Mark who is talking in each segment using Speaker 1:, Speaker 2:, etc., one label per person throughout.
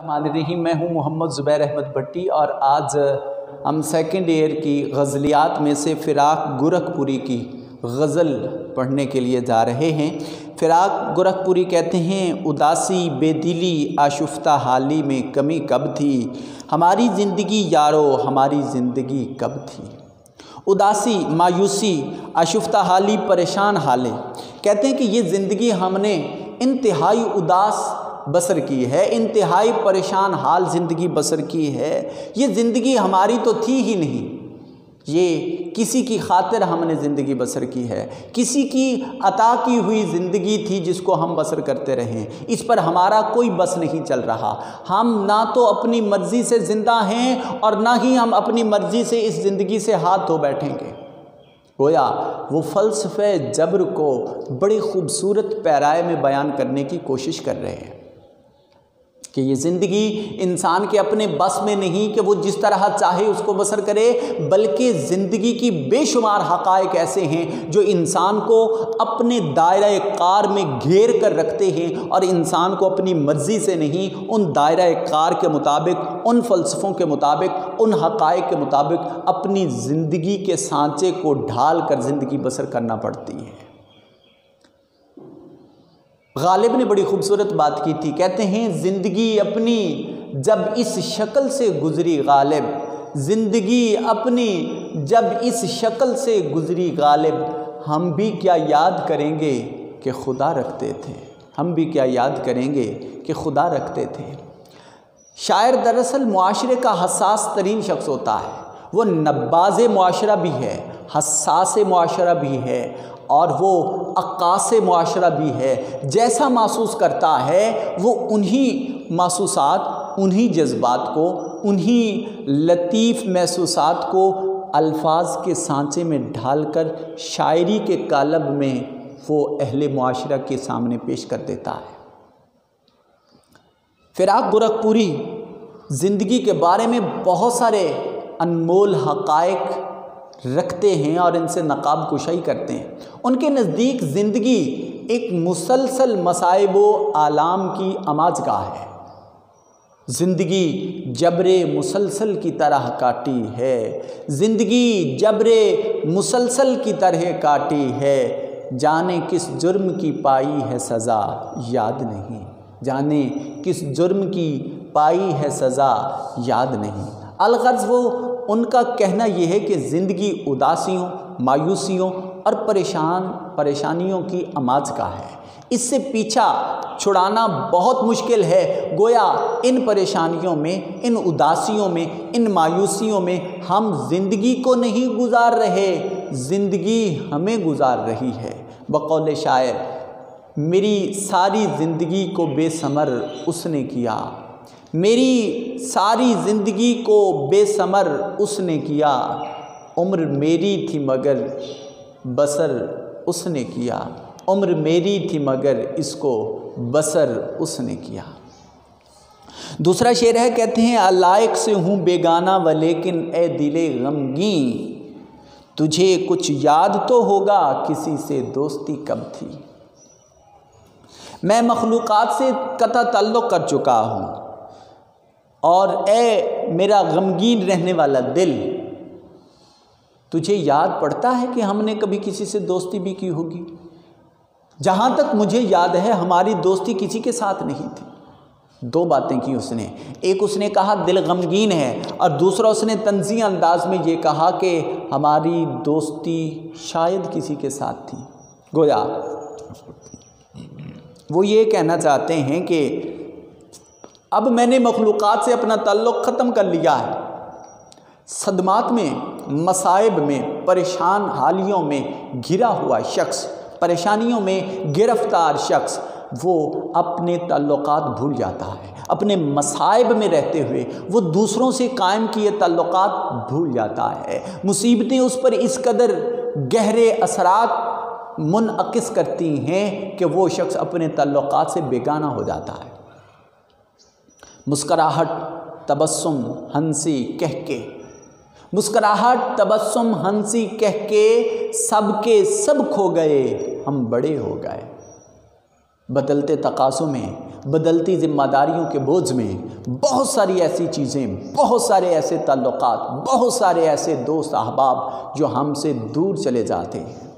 Speaker 1: الرحمن الرحیم، میں ہوں محمد زبیر احمد بھٹی اور آج ہم سیکنڈ ایئر کی غزلیات میں سے فراق گورکھ پوری کی غزل پڑھنے کے لیے جا رہے ہیں۔ فراق گورکھ پوری کہتے ہیں، اداسی بے دلی آشفتہ حالی میں کمی کب تھی، ہماری زندگی یارو ہماری زندگی کب تھی۔ اداسی، مایوسی، آشفتہ حالی، پریشان حالیں، کہتے ہیں کہ یہ زندگی ہم نے انتہائی اداس بسر کی ہے، انتہائی پریشان حال زندگی بسر کی ہے۔ یہ زندگی ہماری تو تھی ہی نہیں، یہ کسی کی خاطر ہم نے زندگی بسر کی ہے، کسی کی عطا کی ہوئی زندگی تھی جس کو ہم بسر کرتے رہیں، اس پر ہمارا کوئی بس نہیں چل رہا۔ ہم نہ تو اپنی مرضی سے زندہ ہیں اور نہ ہی ہم اپنی مرضی سے اس زندگی سے ہاتھ دھو بیٹھیں گے۔ گویا وہ فلسفہ جبر کو بڑی خوبصورت پیرائے میں بیان کرنے کی کوشش کر رہے ہیں کہ یہ زندگی انسان کے اپنے بس میں نہیں کہ وہ جس طرح چاہے اس کو بسر کرے، بلکہ زندگی کی بے شمار حقائق ایسے ہیں جو انسان کو اپنے دائرہ کار میں گھیر کر رکھتے ہیں اور انسان کو اپنی مرضی سے نہیں، ان دائرہ کار کے مطابق، ان فلسفوں کے مطابق، ان حقائق کے مطابق اپنی زندگی کے سانچے کو ڈھال کر زندگی بسر کرنا پڑتی ہے۔ غالب نے بڑی خوبصورت بات کی تھی، کہتے ہیں زندگی اپنی جب اس شکل سے گزری غالب، زندگی اپنی جب اس شکل سے گزری غالب، ہم بھی کیا یاد کریں گے کہ خدا رکھتے تھے، ہم بھی کیا یاد کریں گے کہ خدا رکھتے تھے۔ شاعر دراصل معاشرے کا حساس ترین شخص ہوتا ہے، وہ نباز معاشرہ بھی ہے، حساس معاشرہ بھی ہے اور وہ عکاس معاشرہ بھی ہے۔ جیسا محسوس کرتا ہے وہ انہی محسوسات، انہی جذبات کو، انہی لطیف محسوسات کو الفاظ کے سانچے میں ڈھال کر شاعری کے قالب میں وہ اہل معاشرہ کے سامنے پیش کر دیتا ہے۔ فراق گورکھ پوری زندگی کے بارے میں بہت سارے انمول حقائق رکھتے ہیں اور ان سے نقاب کشائی کرتے ہیں۔ ان کے نزدیک زندگی ایک مسلسل مصائب و آلام کی آماج گاہ ہے۔ زندگی جبر مسلسل کی طرح کاٹی ہے، زندگی جبر مسلسل کی طرح کاٹی ہے، جانے کس جرم کی پائی ہے سزا یاد نہیں، جانے کس جرم کی پائی ہے سزا یاد نہیں۔ الغرض وہ ان کا کہنا یہ ہے کہ زندگی اداسیوں، مایوسیوں اور پریشانیوں کی آماج کا ہے، اس سے پیچھا چھڑانا بہت مشکل ہے۔ گویا ان پریشانیوں میں، ان اداسیوں میں، ان مایوسیوں میں ہم زندگی کو نہیں گزار رہے، زندگی ہمیں گزار رہی ہے۔ بقول شاعر، میری ساری زندگی کو بے ثمر اس نے کیا، میری ساری زندگی کو بے ثمر اس نے کیا، عمر میری تھی مگر بسر اس نے کیا، عمر میری تھی مگر اس کو بسر اس نے کیا۔ دوسرا شعر ہے، کہتے ہیں علائق سے ہوں بیگانہ ولیکن اے دل غمگین، تجھے کچھ یاد تو ہوگا کسی سے دوستی کب تھی۔ میں مخلوقات سے قطع تعلق کر چکا ہوں اور اے میرا غمگین رہنے والا دل، تجھے یاد پڑتا ہے کہ ہم نے کبھی کسی سے دوستی بھی کی ہوگی؟ جہاں تک مجھے یاد ہے ہماری دوستی کسی کے ساتھ نہیں تھی۔ دو باتیں کی اس نے، ایک اس نے کہا دل غمگین ہے اور دوسرا اس نے طنزیہ انداز میں یہ کہا کہ ہماری دوستی شاید کسی کے ساتھ تھی۔ گویا وہ یہ کہنا چاہتے ہیں کہ اب میں نے مخلوقات سے اپنا تعلق ختم کر لیا ہے۔ صدمات میں، مصائب میں، پریشان حالیوں میں گھرا ہوا شخص، پریشانیوں میں گرفتار شخص، وہ اپنے تعلقات بھول جاتا ہے۔ اپنے مصائب میں رہتے ہوئے وہ دوسروں سے قائم کیے تعلقات بھول جاتا ہے۔ مصیبتیں اس پر اس قدر گہرے اثرات منعکس کرتی ہیں کہ وہ شخص اپنے تعلقات سے بیگانہ ہو جاتا ہے۔ مسکراہٹ، تبسم، ہنسی کہہ کے، مسکراہٹ، تبسم، ہنسی کہہ کے سب کے سب کھو گئے، ہم بڑے ہو گئے۔ بدلتے تقاضوں میں، بدلتی ذمہ داریوں کے بوجھ میں بہت ساری ایسی چیزیں، بہت سارے ایسے تعلقات، بہت سارے ایسے دوست احباب جو ہم سے دور چلے جاتے ہیں۔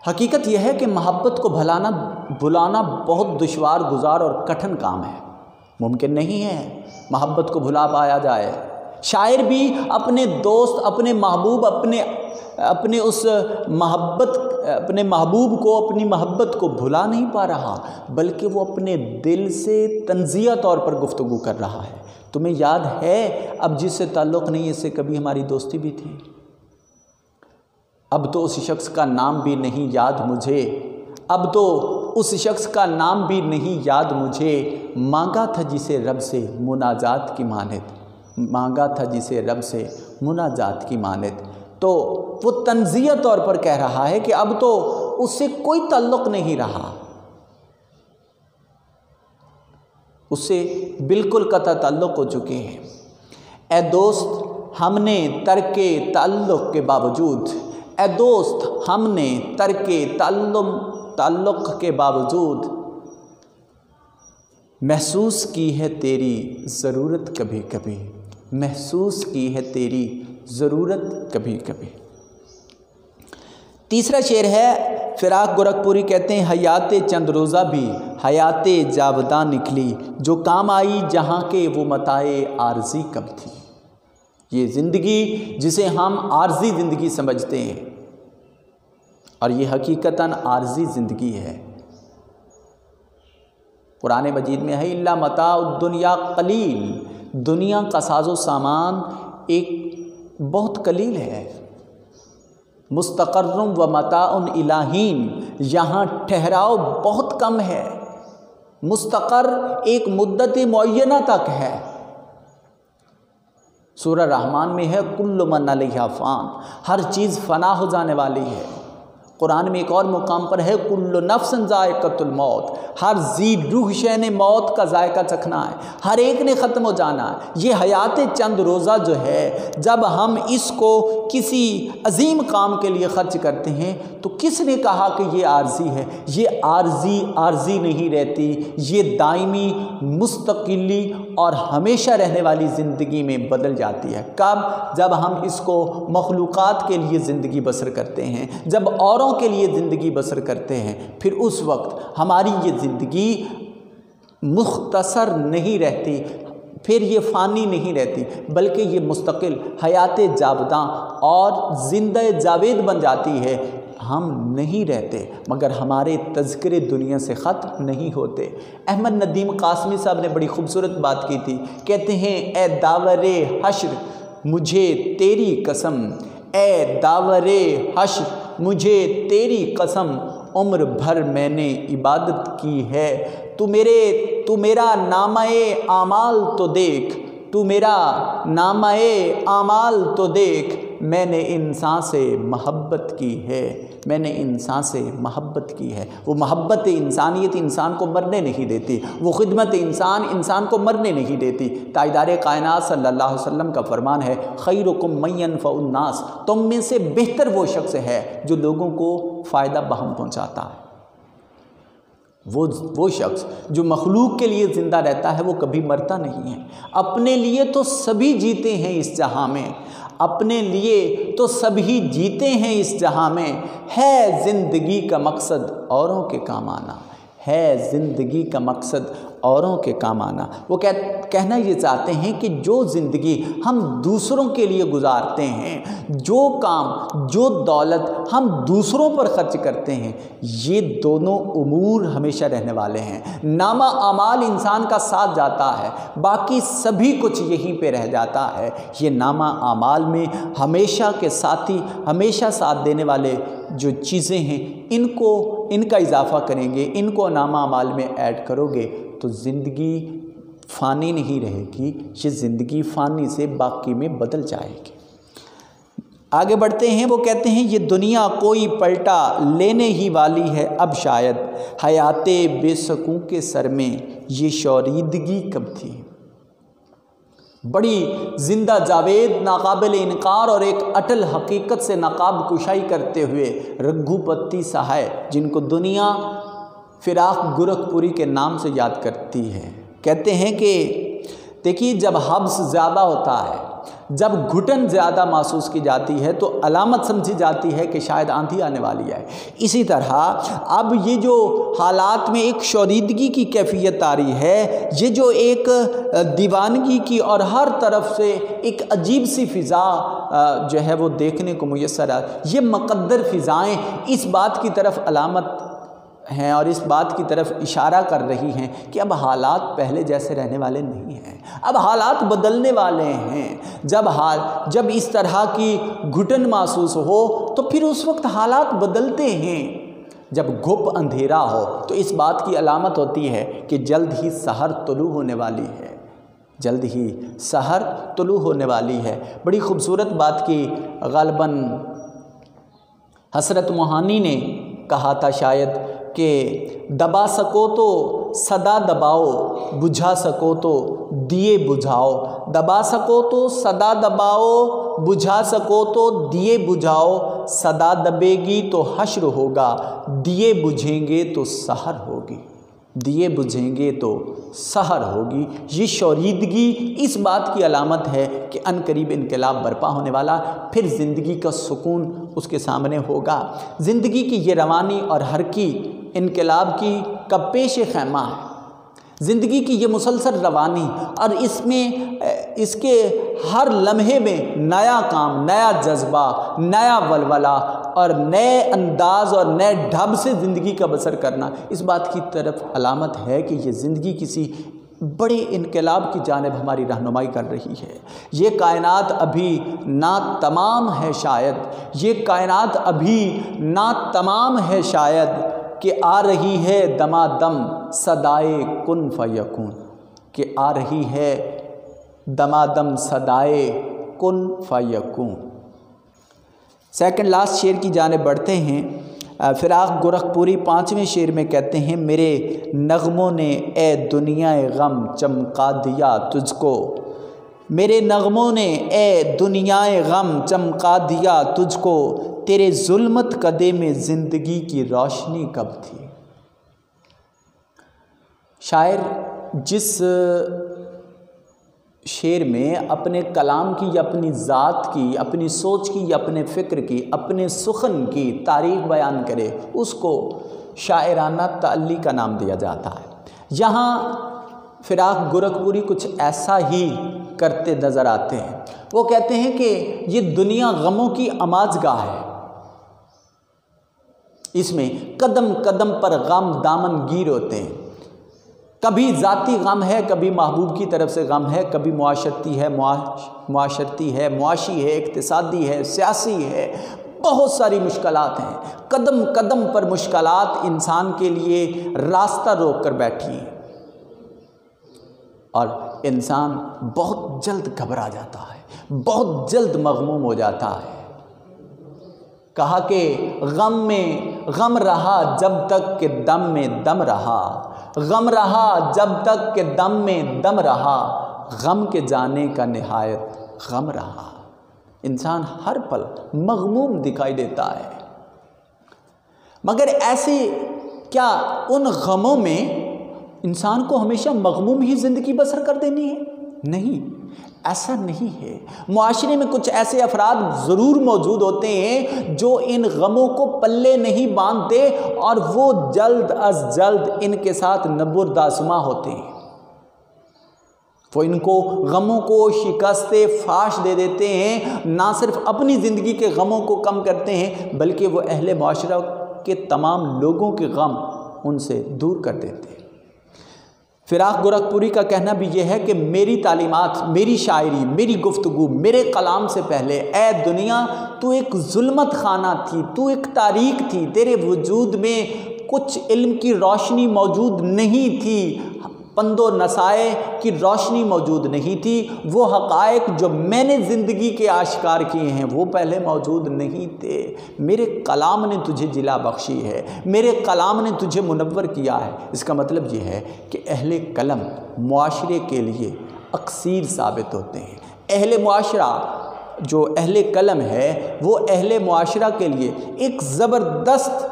Speaker 1: حقیقت یہ ہے کہ محبت کو بھلانا بہت دشوار گزار اور کٹھن کام ہے، ممکن نہیں ہے محبت کو بھلا پایا جائے۔ شاعر بھی اپنے دوست، اپنے محبوب، اپنے محبوب کو، اپنی محبت کو بھلا نہیں پا رہا، بلکہ وہ اپنے دل سے تنزیہ طور پر گفتگو کر رہا ہے۔ تمہیں یاد ہے اب جس سے تعلق نہیں، اس سے کبھی ہماری دوستی بھی تھی، اب تو اس شخص کا نام بھی نہیں یاد مجھے، اب تو اس شخص کا نام بھی نہیں یاد مجھے، مانگا تھا جسے رب سے مناجات کی مانند، مانگا تھا جسے رب سے مناجات کی مانند۔ تو وہ تنزیہ طور پر کہہ رہا ہے کہ اب تو اس سے کوئی تعلق نہیں رہا، اس سے بالکل قطع تعلق ہو چکے ہیں۔ اے دوست ہم نے ترک تعلق کے باوجود، اے دوست ہم نے ترک تعلق کے باوجود محسوس کی ہے تیری ضرورت کبھی کبھی، محسوس کی ہے تیری ضرورت کبھی کبھی۔ تیسرا شعر ہے، فراق گورکھپوری کہتے ہیں، حیات چند روزہ بھی حیات جاوداں نکلی، جو کام آئی جہاں کے وہ متاع عارضی کب تھی۔ یہ زندگی جسے ہم عارضی زندگی سمجھتے ہیں، اور یہ حقیقتاً عارضی زندگی ہے۔ قرآن مجید میں ہے، الا متاع الدنیا قلیل، دنیا کا ساز و سامان ایک بہت قلیل ہے۔ مستقر و متاع الہین، یہاں ٹھہراؤ بہت کم ہے، مستقر ایک مدت معینہ تک ہے۔ سورہ رحمان میں ہے، کل من علیہا فان، ہر چیز فنا ہو جانے والی ہے۔ قرآن میں ایک اور مقام پر ہے، کل نفس ذائقۃ الموت، ہر ذی روح شے نے موت کا ذائقہ چکھنا ہے، ہر ایک نے ختم ہو جانا ہے۔ یہ حیات چند روزہ جو ہے، جب ہم اس کو کسی عظیم کام کے لیے خرچ کرتے ہیں تو کس نے کہا کہ یہ عارضی ہے؟ یہ عارضی نہیں رہتی، یہ دائمی، مستقلی اور ہمیشہ رہنے والی زندگی میں بدل جاتی ہے۔ کب؟ جب ہم اس کو مخلوقات کے لیے زندگی بسر کرتے ہیں، جب اوروں کے لیے زندگی بسر کرتے ہیں، پھر اس وقت ہماری یہ زندگی مختصر نہیں رہتی، پھر یہ فانی نہیں رہتی، بلکہ یہ مستقل حیات جاوداں اور زندہ جاوید بن جاتی ہے۔ ہم نہیں رہتے مگر ہمارے تذکرے دنیا سے ختم نہیں ہوتے۔ احمد ندیم قاسمی صاحب نے بڑی خوبصورت بات کی تھی، کہتے ہیں، اے داور حشر مجھے تیری قسم، اے داور حشر مجھے تیری قسم، عمر بھر میں نے عبادت کی ہے، تو میرا نامہ اعمال تو دیکھ، تو میرا نامہ اعمال تو دیکھ، میں نے انسان سے محبت کی ہے، میں نے انسان سے محبت کی ہے۔ وہ محبت انسانیت انسان کو مرنے نہیں دیتی، وہ خدمت انسان کو مرنے نہیں دیتی۔ تاجدار کائنات صلی اللہ علیہ وسلم کا فرمان ہے، خیرکم من ینفع الناس، تم میں سے بہتر وہ شخص ہے جو لوگوں کو فائدہ بہم پہنچاتا ہے۔ وہ شخص جو مخلوق کے لیے زندہ رہتا ہے وہ کبھی مرتا نہیں ہے۔ اپنے لیے تو سبھی جیتے ہیں اس جہاں میں، اپنے لیے تو سبھی جیتے ہیں اس جہاں میں، ہے زندگی کا مقصد اوروں کے کام آنا، ہے زندگی کا مقصد اوروں کے کام آنا۔ وہ کہنا یہ چاہتے ہیں کہ جو زندگی ہم دوسروں کے لیے گزارتے ہیں، جو کام، جو دولت ہم دوسروں پر خرچ کرتے ہیں، یہ دونوں امور ہمیشہ رہنے والے ہیں۔ نامہ اعمال انسان کا ساتھ جاتا ہے، باقی سبھی کچھ یہیں پہ رہ جاتا ہے۔ یہ نامہ اعمال میں ہمیشہ کے ساتھی، ہمیشہ ساتھ دینے والے جو چیزیں ہیں، ان کا اضافہ کریں گے، ان کو نامہ اعمال میں ایڈ کرو گے تو زندگی فانی نہیں رہے گی، یہ زندگی فانی سے باقی میں بدل جائے گی۔ آگے بڑھتے ہیں، وہ کہتے ہیں، یہ دنیا کوئی پلٹا لینے ہی والی ہے اب شاید، حیات بے سکوں کے سر میں یہ شوریدگی کب تھی۔ بڑی زندہ جاوید، ناقابل انکار اور ایک اٹل حقیقت سے نقاب کشائی کرتے ہوئے رگھو پتی سہائے، جن کو دنیا فراق گورکھپوری کے نام سے یاد کرتی ہے۔ کہتے ہیں کہ دیکھیے جب حبس زیادہ ہوتا ہے، جب گھٹن زیادہ محسوس کی جاتی ہے تو علامت سمجھی جاتی ہے کہ شاید آندھی آنے والی ہے۔ اسی طرح اب یہ جو حالات میں ایک شوریدگی کی کیفیت آ رہی ہے، یہ جو ایک دیوانگی کی اور ہر طرف سے ایک عجیب سی فضا جو ہے وہ دیکھنے کو میسر ہے، یہ مقدر فضائیں اس بات کی طرف علامت ہیں اور اس بات کی طرف اشارہ کر رہی ہیں کہ اب حالات پہلے جیسے رہنے والے نہیں ہیں، اب حالات بدلنے والے ہیں۔ جب اس طرح کی گھٹن محسوس ہو تو پھر اس وقت حالات بدلتے ہیں۔ جب گھپ اندھیرا ہو تو اس بات کی علامت ہوتی ہے کہ جلد ہی سحر طلوع ہونے والی ہے، جلد ہی سحر طلوع ہونے والی ہے۔ بڑی خوبصورت بات کی غالباً حسرت موہانی نے کہا تھا شاید کہ دبا سکو تو صدا دباؤ، بجھا سکو تو دیے بجھاؤ، دبا سکو تو صدا دباؤ، بجھا سکو تو دیے بجھاؤ، صدا دبے گی تو حشر ہوگا، دیے بجھیں گے تو سحر ہوگی، دیے بجھیں گے تو سحر ہوگی۔ یہ شوریدگی اس بات کی علامت ہے کہ ان قریب انقلاب برپا ہونے والا، پھر زندگی کا سکون اس کے سامنے ہوگا۔ زندگی کی یہ روانی اور حرکی انقلاب کی کا پیش خیمہ ہے، زندگی کی یہ مسلسل روانی، اور اس کے ہر لمحے میں نیا کام، نیا جذبہ، نیا ولولہ اور نئے انداز اور نئے ڈھب سے زندگی کا بسر کرنا اس بات کی طرف علامت ہے کہ یہ زندگی کسی بڑے انقلاب کی جانب ہماری رہنمائی کر رہی ہے۔ یہ کائنات ابھی نہ تمام ہے شاید، یہ کائنات ابھی نہ تمام ہے شاید، کہ آ رہی ہے دمادم صدائے کن فیکون، کہ آ رہی ہے دمادم صدائے کن فیکون۔ سیکنڈ لاسٹ شعر کی جانب بڑھتے ہیں۔ فراق گورکھپوری 5ویں شعر میں کہتے ہیں، میرے نغموں نے اے دنیا غم چمکا دیا تجھ کو، میرے نغموں نے اے دنیا غم چمکا دیا تجھ کو، تیرے ظلمت قدے میں زندگی کی روشنی کب تھی۔ شاعر جس شعر میں اپنے کلام کی یا اپنی ذات کی، اپنی سوچ کی یا اپنے فکر کی، اپنے سخن کی تاریخ بیان کرے، اس کو شاعرانہ تعلی کا نام دیا جاتا ہے۔ یہاں فراق گورکھپوری کچھ ایسا ہی کرتے نظر آتے ہیں۔ وہ کہتے ہیں کہ یہ دنیا غموں کی آماجگاہ ہے، اس میں قدم قدم پر غم دامن گیر ہوتے ہیں، کبھی ذاتی غم ہے، کبھی محبوب کی طرف سے غم ہے، کبھی معاشرتی ہے، معاشی ہے، اقتصادی ہے، سیاسی ہے، بہت ساری مشکلات ہیں۔ قدم قدم پر مشکلات انسان کے لیے راستہ روک کر بیٹھی ہیں اور انسان بہت جلد گھبرا جاتا ہے، بہت جلد مغموم ہو جاتا ہے۔ کہا کہ غم میں غم رہا جب تک کہ دم میں دم رہا، غم رہا جب تک کہ دم میں دم رہا، غم کے جانے کا نہایت غم رہا۔ انسان ہر پل مغموم دکھائی دیتا ہے، مگر ایسے کیا ان غموں میں انسان کو ہمیشہ مغموم ہی زندگی بسر کر دینی ہے؟ نہیں، ایسا نہیں ہے۔ معاشرے میں کچھ ایسے افراد ضرور موجود ہوتے ہیں جو ان غموں کو پلے نہیں باندھتے اور وہ جلد از جلد ان کے ساتھ نبردآزما ہوتے ہیں، وہ ان کو غموں کو شکست فاش دے دیتے ہیں، نہ صرف اپنی زندگی کے غموں کو کم کرتے ہیں بلکہ وہ اہل معاشرہ کے تمام لوگوں کے غم ان سے دور کر دیتے ہیں۔ فراق گورکھپوری کا کہنا بھی یہ ہے کہ میری تعلیمات، میری شاعری، میری گفتگو، میرے کلام سے پہلے اے دنیا تو ایک ظلمت خانہ تھی، تو ایک تاریک تھی، تیرے وجود میں کچھ علم کی روشنی موجود نہیں تھی، پند و نصائح کی روشنی موجود نہیں تھی، وہ حقائق جو میں نے زندگی کے آشکار کیے ہیں وہ پہلے موجود نہیں تھے۔ میرے کلام نے تجھے جلا بخشی ہے، میرے کلام نے تجھے منور کیا ہے۔ اس کا مطلب یہ ہے کہ اہل قلم معاشرے کے لیے اکسیر ثابت ہوتے ہیں۔ اہل معاشرہ جو اہل قلم ہے وہ اہل معاشرہ کے لیے ایک زبردست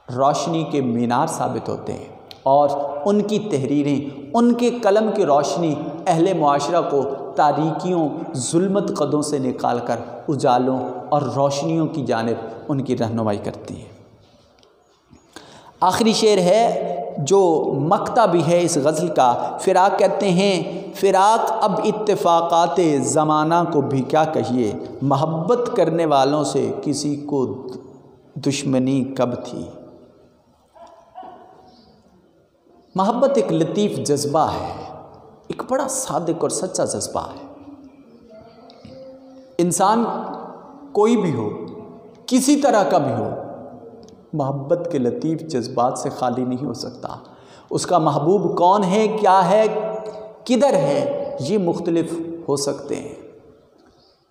Speaker 1: روشنی کے مینار ثابت ہوتے ہیں، اور ان کی تحریریں، ان کے قلم کی روشنی اہل معاشرہ کو تاریکیوں، ظلمت قدوں سے نکال کر اجالوں اور روشنیوں کی جانب ان کی رہنمائی کرتی ہے۔ آخری شعر ہے جو مقطع بھی ہے اس غزل کا۔ فراق کہتے ہیں، فراق اب اتفاقات زمانہ کو بھی کیا کہیے، محبت کرنے والوں سے کسی کو دشمنی کب تھی۔ محبت ایک لطیف جذبہ ہے، ایک بڑا صادق اور سچا جذبہ ہے۔ انسان کوئی بھی ہو، کسی طرح کا بھی ہو، محبت کے لطیف جذبات سے خالی نہیں ہو سکتا۔ اس کا محبوب کون ہے، کیا ہے، کدھر ہے، یہ مختلف ہو سکتے ہیں،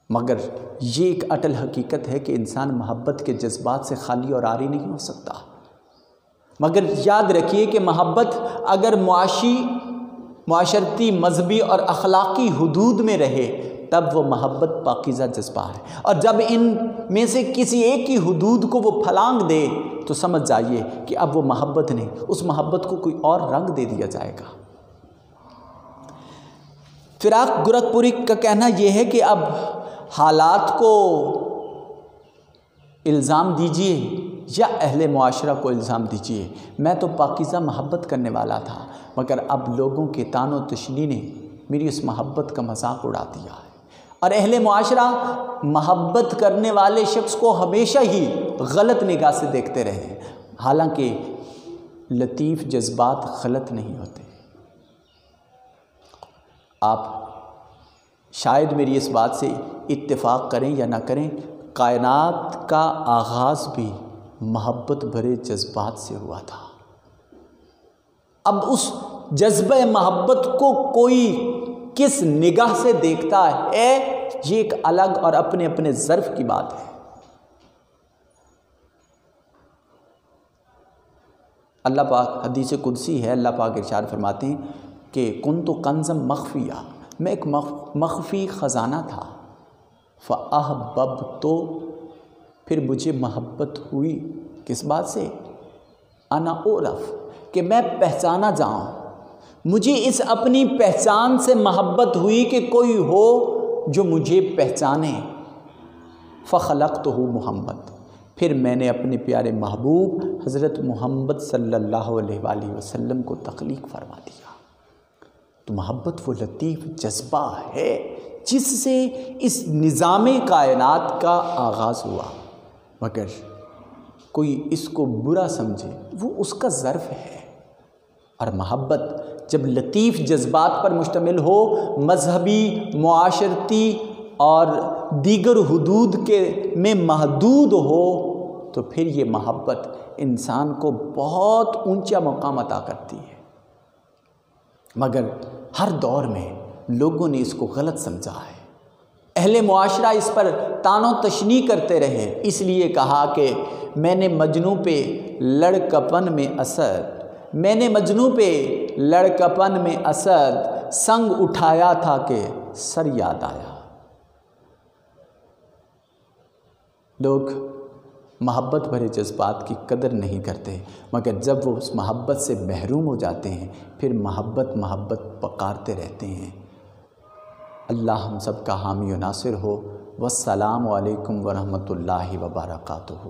Speaker 1: مگر یہ ایک اٹل حقیقت ہے کہ انسان محبت کے جذبات سے خالی اور عاری نہیں ہو سکتا۔ مگر یاد رکھیے کہ محبت اگر معاشرتی، مذہبی اور اخلاقی حدود میں رہے تب وہ محبت پاکیزہ جذبہ ہے، اور جب ان میں سے کسی ایک کی حدود کو وہ پھلانگ دے تو سمجھ جائیے کہ اب وہ محبت نہیں، اس محبت کو کوئی اور رنگ دے دیا جائے گا۔ فراق گورکھپوری کا کہنا یہ ہے کہ اب حالات کو الزام دیجیے یا اہل معاشرہ کو الزام دیجیے، میں تو پاکیزہ محبت کرنے والا تھا، مگر اب لوگوں کے طعن و تشنیع نے میری اس محبت کا مذاق اڑا دیا ہے، اور اہل معاشرہ محبت کرنے والے شخص کو ہمیشہ ہی غلط نگاہ سے دیکھتے رہے، حالانکہ لطیف جذبات غلط نہیں ہوتے۔ آپ شاید میری اس بات سے اتفاق کریں یا نہ کریں، کائنات کا آغاز بھی محبت بھرے جذبات سے ہوا تھا۔ اب اس جذبہ محبت کو کوئی کس نگاہ سے دیکھتا ہے، یہ ایک الگ اور اپنے اپنے ظرف کی بات ہے۔ اللہ پاک، حدیث قدسی ہے، اللہ پاک ارشاد فرماتے ہیں کہ کنت کنزا مخفیہ، میں ایک مخفی خزانہ تھا، فاحببت، تو پھر مجھے محبت ہوئی، کس بات سے، انا اعرف، کہ میں پہچانا جاؤں، مجھے اس اپنی پہچان سے محبت ہوئی کہ کوئی ہو جو مجھے پہچانے، فخلقتہ محمد، پھر میں نے اپنے پیارے محبوب حضرت محمد صلی اللہ علیہ وآلہ وسلم کو تخلیق فرما دیا۔ تو محبت وہ لطیف جذبہ ہے جس سے اس نظام کائنات کا آغاز ہوا، مگر کوئی اس کو برا سمجھے وہ اس کا ظرف ہے۔ اور محبت جب لطیف جذبات پر مشتمل ہو، مذہبی، معاشرتی اور دیگر حدود میں محدود ہو، تو پھر یہ محبت انسان کو بہت اونچا مقام عطا کرتی ہے۔ مگر ہر دور میں لوگوں نے اس کو غلط سمجھا ہے، اہل معاشرہ اس پر طعن و تشنیع کرتے رہے، اس لیے کہا کہ میں نے مجنوں پہ لڑکپن میں اسد، میں نے مجنوں پہ لڑکپن میں اسد، سنگ اٹھایا تھا کہ سر یاد آیا۔ لوگ محبت بھرے جذبات کی قدر نہیں کرتے، مگر جب وہ اس محبت سے محروم ہو جاتے ہیں پھر محبت پکارتے رہتے ہیں۔ اللہ ہم سب کا حامی و ناصر ہو۔ والسلام علیکم ورحمۃ اللہ وبرکاتہ۔